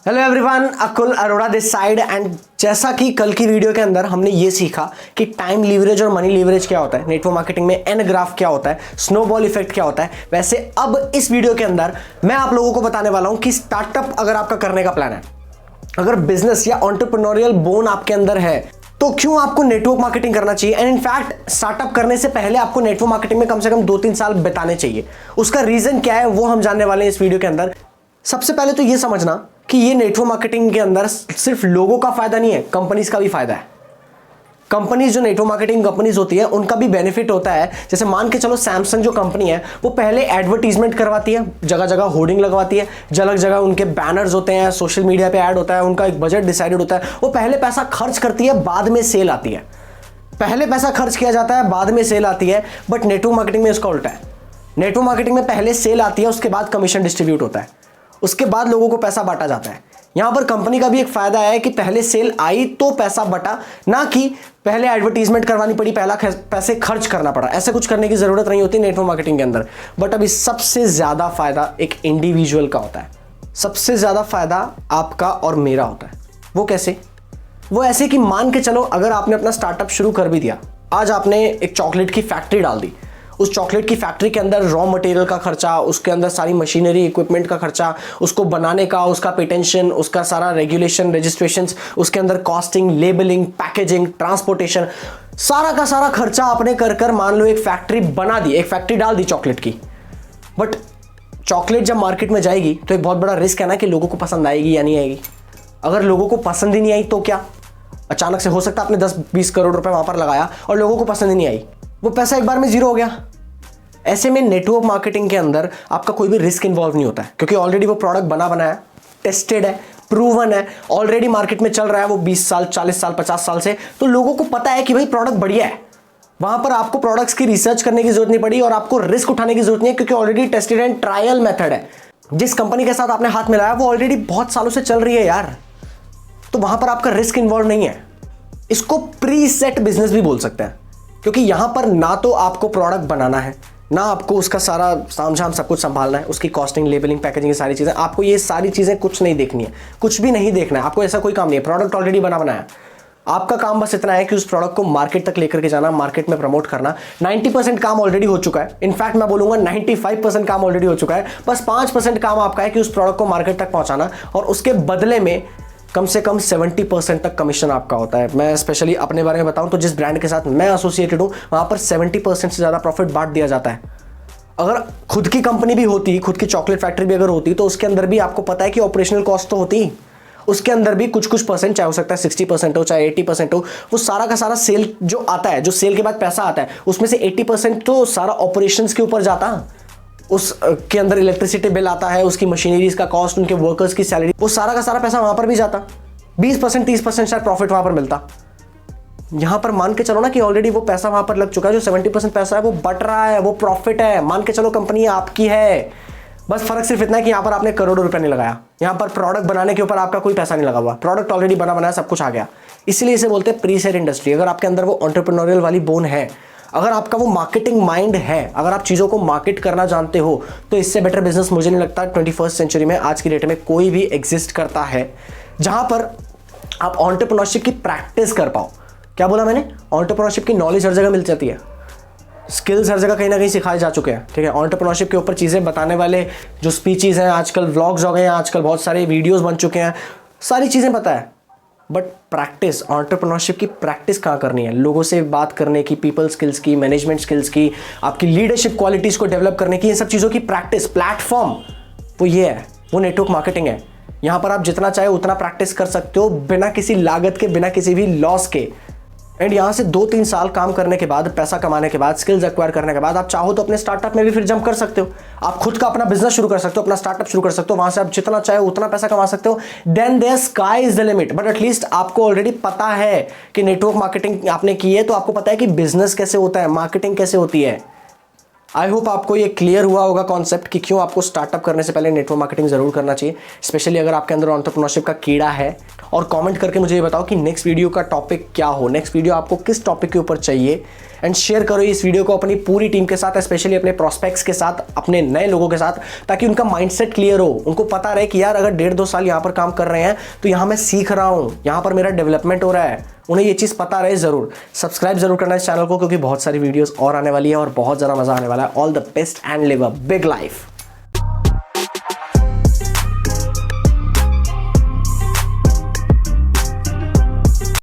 Hello everyone, Akul Arora this side. And जैसा कि कल की वीडियो के अंदर हमने ये सीखा कि टाइम लीवरेज और मनी लीवरेज क्या होता है, नेटवर्क मार्केटिंग में एन ग्राफ क्या होता है, स्नोबॉल इफेक्ट क्या होता है, वैसे अब इस वीडियो के अंदर मैं आप लोगों को बताने वाला हूं कि स्टार्टअप अगर आपका करने का प्लान है, अगर बिजनेस या एंटरप्रेन्योरियल बोन आपके अंदर है, तो क्यों आपको नेटवर्क मार्केटिंग करना चाहिए। एंड इनफैक्ट स्टार्टअप करने से पहले आपको नेटवर्क मार्केटिंग में कम से कम 2-3 साल बिताने चाहिए। उसका रीजन क्या है वो हम जानने वाले हैं इस वीडियो के अंदर। सबसे पहले तो ये समझना कि ये नेटवर्क मार्केटिंग के अंदर सिर्फ लोगों का फायदा नहीं है, कंपनीज का भी फायदा है। कंपनीज जो नेटवर्क मार्केटिंग कंपनीज होती है उनका भी बेनिफिट होता है। जैसे मान के चलो सैमसंग जो कंपनी है वो पहले एडवर्टीजमेंट करवाती है, जगह जगह होर्डिंग लगवाती है, जगह जगह उनके बैनर्स होते हैं, सोशल मीडिया पे ऐड होता है, उनका एक बजट डिसाइडेड होता है। वो पहले पैसा खर्च करती है, बाद में सेल आती है। पहले पैसा खर्च किया जाता है, बाद में सेल आती है। बट नेटवर्क मार्केटिंग में इसका उल्टा है। नेटवर्क मार्केटिंग में पहले सेल आती है, उसके बाद कमीशन डिस्ट्रीब्यूट होता है, उसके बाद लोगों को पैसा बांटा जाता है। यहां पर कंपनी का भी एक फायदा है कि पहले सेल आई तो पैसा बटा, ना कि पहले एडवर्टीजमेंट करवानी पड़ी, पहला पैसे खर्च करना पड़ा। ऐसे कुछ करने की जरूरत नहीं होती नेटवर्क मार्केटिंग के अंदर। बट अभी सबसे ज्यादा फायदा एक इंडिविजुअल का होता है, सबसे ज्यादा फायदा आपका और मेरा होता है। वो कैसे? वो ऐसे कि मान के चलो अगर आपने अपना स्टार्टअप शुरू कर भी दिया, आज आपने एक चॉकलेट की फैक्ट्री डाल दी। उस चॉकलेट की फैक्ट्री के अंदर रॉ मटेरियल का खर्चा, उसके अंदर सारी मशीनरी इक्विपमेंट का खर्चा, उसको बनाने का, उसका पेटेंशन, उसका सारा रेगुलेशन रजिस्ट्रेशन, उसके अंदर कॉस्टिंग, लेबलिंग, पैकेजिंग, ट्रांसपोर्टेशन, सारा का सारा खर्चा आपने कर कर मान लो एक फैक्ट्री बना दी, एक फैक्ट्री डाल दी चॉकलेट की। बट चॉकलेट जब मार्केट में जाएगी तो एक बहुत बड़ा रिस्क है ना कि लोगों को पसंद आएगी या नहीं आएगी। अगर लोगों को पसंद ही नहीं आई तो क्या? अचानक से हो सकता है आपने 10-20 करोड़ रुपए वहां पर लगाया और लोगों को पसंद ही नहीं आई, वो पैसा एक बार में जीरो हो गया। ऐसे में नेटवर्क मार्केटिंग के अंदर आपका कोई भी रिस्क इन्वॉल्व नहीं होता है, क्योंकि ऑलरेडी वो प्रोडक्ट बना बनाया, टेस्टेड है, प्रूवन है, ऑलरेडी मार्केट में चल रहा है वो 20 साल, 40 साल, 50 साल से। तो लोगों को पता है कि भाई प्रोडक्ट बढ़िया है। वहां पर आपको प्रोडक्ट्स की रिसर्च करने की जरूरत नहीं पड़ी और आपको रिस्क उठाने की जरूरत नहीं है, क्योंकि already tested and trial method है। जिस कंपनी के साथ आपने हाथ मिलाया वो ऑलरेडी बहुत सालों से चल रही है यार, तो वहां पर आपका रिस्क इन्वॉल्व नहीं है। इसको प्री सेट बिजनेस भी बोल सकते हैं, क्योंकि यहां पर ना तो आपको प्रोडक्ट बनाना है, ना आपको उसका सारा सामझाम सब कुछ संभालना है, उसकी कॉस्टिंग, लेबलिंग, पैकेजिंग, सारी चीज़ें। आपको ये सारी चीज़ें कुछ नहीं देखनी है, कुछ भी नहीं देखना है आपको। ऐसा कोई काम नहीं है, प्रोडक्ट ऑलरेडी बना बनाया। आपका काम बस इतना है कि उस प्रोडक्ट को मार्केट तक लेकर के जाना, मार्केट में प्रमोट करना। 90% काम ऑलरेडी हो चुका है। इनफैक्ट मैं बोलूंगा 95% काम ऑलरेडी हो चुका है। बस 5% काम आपका है कि उस प्रोडक्ट को मार्केट तक पहुंचाना, और उसके बदले में कम से कम 70% तक कमीशन आपका होता है। मैं स्पेशली अपने बारे में बताऊं तो जिस ब्रांड के साथ मैं एसोसिएटेड हूं वहां पर 70% से ज़्यादा प्रॉफिट बांट दिया जाता है। अगर खुद की कंपनी भी होती, खुद की चॉकलेट फैक्ट्री भी अगर होती, तो उसके अंदर भी आपको पता है कि ऑपरेशनल कॉस्ट तो होती, उसके अंदर भी कुछ कुछ परसेंट, चाहे हो सकता है 60% हो, चाहे 80% हो, वो सारा का सारा सेल जो आता है, जो सेल के बाद पैसा आता है, उसमें से 80% तो सारा ऑपरेशंस के ऊपर जाता। उस के अंदर इलेक्ट्रिसिटी बिल आता है, उसकी मशीनरीज का कॉस्ट, उनके वर्कर्स की सैलरी, वो सारा का सारा पैसा वहां पर भी जाता। 20%, 30% शायद प्रॉफिट वहां पर मिलता। यहां पर मान के चलो ना कि ऑलरेडी वो पैसा वहां पर लग चुका है, जो 70% पैसा है वो बट रहा है, वो प्रॉफिट है। मान के चलो कंपनी आपकी है, बस फर्क सिर्फ इतना है कि यहां पर आपने करोड़ों रुपए नहीं लगाया, यहां पर प्रोडक्ट बनाने के ऊपर आपका कोई पैसा नहीं लगा हुआ, प्रोडक्ट ऑलरेडी बना बनाया सब कुछ आ गया। इसलिए इसे बोलते हैं प्री सेल इंडस्ट्री। अगर आपके अंदर वो एंटरप्रेन्योरियल वाली बोन है, अगर आपका वो मार्केटिंग माइंड है, अगर आप चीज़ों को मार्केट करना जानते हो, तो इससे बेटर बिजनेस मुझे नहीं लगता 21st सेंचुरी में, आज की डेट में कोई भी एग्जिस्ट करता है, जहां पर आप एंटरप्रेन्योरशिप की प्रैक्टिस कर पाओ। क्या बोला मैंने? एंटरप्रेन्योरशिप की नॉलेज हर जगह मिल जाती है, स्किल्स हर जगह कहीं ना कहीं सिखाए जा चुके हैं, ठीक है। एंटरप्रेन्योरशिप के ऊपर चीज़ें बताने वाले जो स्पीचेस हैं, आजकल व्लॉग्स हो गए हैं, आजकल बहुत सारे वीडियोस बन चुके हैं, सारी चीज़ें पता है। बट प्रैक्टिस, एंटरप्रेन्योरशिप की प्रैक्टिस कहाँ करनी है? लोगों से बात करने की, पीपल स्किल्स की, मैनेजमेंट स्किल्स की, आपकी लीडरशिप क्वालिटीज़ को डेवलप करने की, इन सब चीज़ों की प्रैक्टिस, प्लेटफॉर्म वो ये है, वो नेटवर्क मार्केटिंग है। यहाँ पर आप जितना चाहे उतना प्रैक्टिस कर सकते हो, बिना किसी लागत के, बिना किसी भी लॉस के। एंड यहाँ से 2-3 साल काम करने के बाद, पैसा कमाने के बाद, स्किल्स एक्वायर करने के बाद, आप चाहो तो अपने स्टार्टअप में भी फिर जंप कर सकते हो। आप खुद का अपना बिजनेस शुरू कर सकते हो, अपना स्टार्टअप शुरू कर सकते हो, वहां से आप जितना चाहे उतना पैसा कमा सकते हो। Then there sky is the limit. But at least आपको ऑलरेडी पता है कि नेटवर्क मार्केटिंग आपने की है, तो आपको पता है कि बिजनेस कैसे होता है, मार्केटिंग कैसे होती है। आई होप आपको ये क्लियर हुआ होगा कॉन्सेप्ट कि क्यों आपको स्टार्टअप करने से पहले नेटवर्क मार्केटिंग जरूर करना चाहिए, स्पेशली अगर आपके अंदर एंटरप्रेन्योरशिप का कीड़ा है। और कमेंट करके मुझे ये बताओ कि नेक्स्ट वीडियो का टॉपिक क्या हो, नेक्स्ट वीडियो आपको किस टॉपिक के ऊपर चाहिए। एंड शेयर करो इस वीडियो को अपनी पूरी टीम के साथ, स्पेशली अपने प्रोस्पेक्ट्स के साथ, अपने नए लोगों के साथ, ताकि उनका माइंडसेट क्लियर हो, उनको पता रहे कि यार अगर 1.5-2 साल यहाँ पर काम कर रहे हैं तो यहाँ मैं सीख रहा हूँ, यहाँ पर मेरा डेवलपमेंट हो रहा है, उन्हें ये चीज़ पता रहे। ज़रूर सब्सक्राइब जरूर करना इस चैनल को, क्योंकि बहुत सारी वीडियोस और आने वाली है और बहुत ज़्यादा मजा आने वाला है। All the best and live a big life.